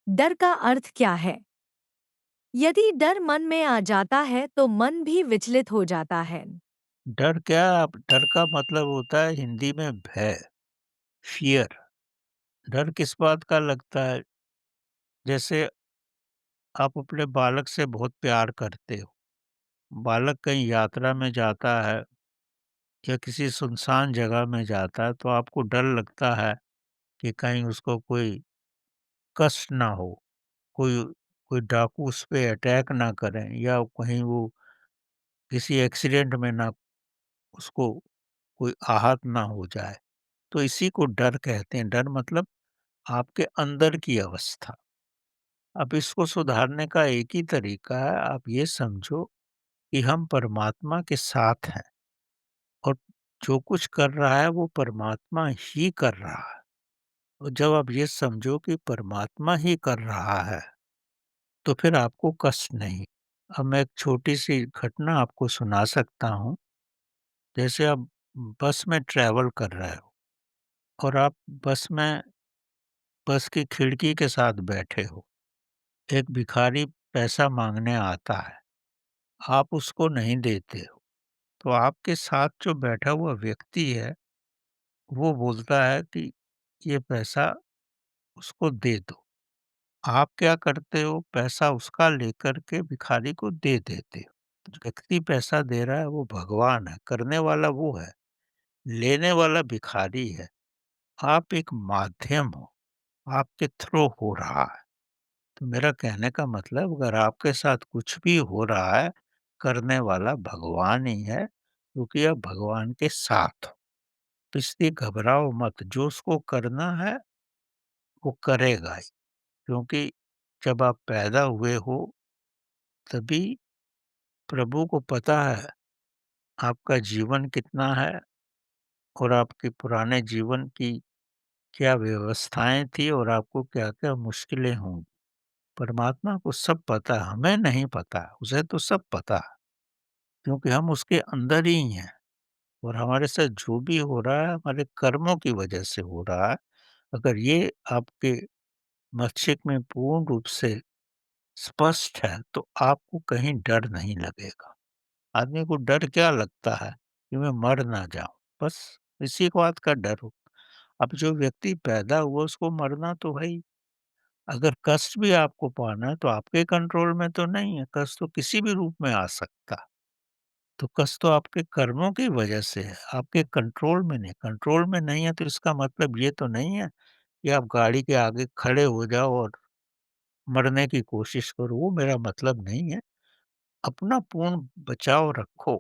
डर का अर्थ क्या है? यदि डर मन में आ जाता है तो मन भी विचलित हो जाता है। डर क्या आप डर का मतलब होता है हिंदी में भय, फ़ियर। डर किस बात का लगता है? जैसे आप अपने बालक से बहुत प्यार करते हो। बालक कहीं यात्रा में जाता है या किसी सुनसान जगह में जाता है तो आपको डर लगता है कि कहीं उसको कोई कष्ट ना हो, कोई कोई डाकू उस पे अटैक ना करें या कहीं वो किसी एक्सीडेंट में ना उसको कोई आहत ना हो जाए। तो इसी को डर कहते हैं। डर मतलब आपके अंदर की अवस्था। अब इसको सुधारने का एक ही तरीका है, आप ये समझो कि हम परमात्मा के साथ हैं और जो कुछ कर रहा है वो परमात्मा ही कर रहा है। और जब आप ये समझो कि परमात्मा ही कर रहा है, तो फिर आपको कष्ट नहीं। अब मैं एक छोटी-सी घटना आपको सुना सकता हूँ। जैसे आप बस में ट्रैवल कर रहे हो और आप बस में बस की खिड़की के साथ बैठे हो। एक भिखारी पैसा माँगने आता है, आप उसको नहीं देते हो, तो आपके साथ जो बैठा हुआ व्यक्ति है, वो बोलता है कि ये पैसा उसको दे दो। आप क्या करते हो? पैसा उसका लेकर के भिखारी को दे देते हो। जो व्यक्ति पैसा दे रहा है वो भगवान है, करने वाला वो है, लेने वाला भिखारी है। आप एक माध्यम हो, आपके थ्रू हो रहा है। तो मेरा कहने का मतलब अगर आपके साथ कुछ भी हो रहा है, करने वाला भगवान ही है, क्योंकि आप भगवान के साथ हो। तो इसलिए घबराओ मत, जो उसको करना है वो करेगा ही, क्योंकि जब आप पैदा हुए हो तभी प्रभु को पता है आपका जीवन कितना है और आपके पुराने जीवन की क्या व्यवस्थाएँ थी और आपको क्या-क्या मुश्किलें होंगी। परमात्मा को सब पता है, हमें नहीं पता, उसे तो सब पता है, क्योंकि हम उसके अंदर ही हैं और हमारे साथ जो भी हो रहा है, हमारे कर्मों की वजह से हो रहा है। अगर ये आपके मस्तिष्क में पूर्ण रूप से स्पष्ट है, तो आपको कहीं डर नहीं लगेगा। आदमी को डर क्या लगता है कि मैं मर ना जाऊँ, बस इसी बात का डर हो। अब जो व्यक्ति पैदा हुआ उसको मरना तो है ही। अगर कष्ट भी आपको पाना है तो आपके कंट्रोल में तो नहीं है, कष्ट तो किसी भी रूप में आ सकता है। तो कष्ट तो आपके कर्मों की वजह से है, आपके कंट्रोल में नहीं। कंट्रोल में नहीं है तो इसका मतलब ये तो नहीं है कि आप गाड़ी के आगे खड़े हो जाओ और मरने की कोशिश करो, वो मेरा मतलब नहीं है। अपना पूर्ण बचाव रखो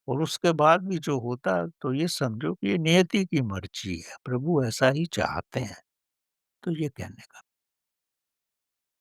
और उसके बाद भी जो होता है तो ये समझो कि ये नियति की मर्ज़ी है, प्रभु ऐसा ही चाहते हैं। तो ये कहने का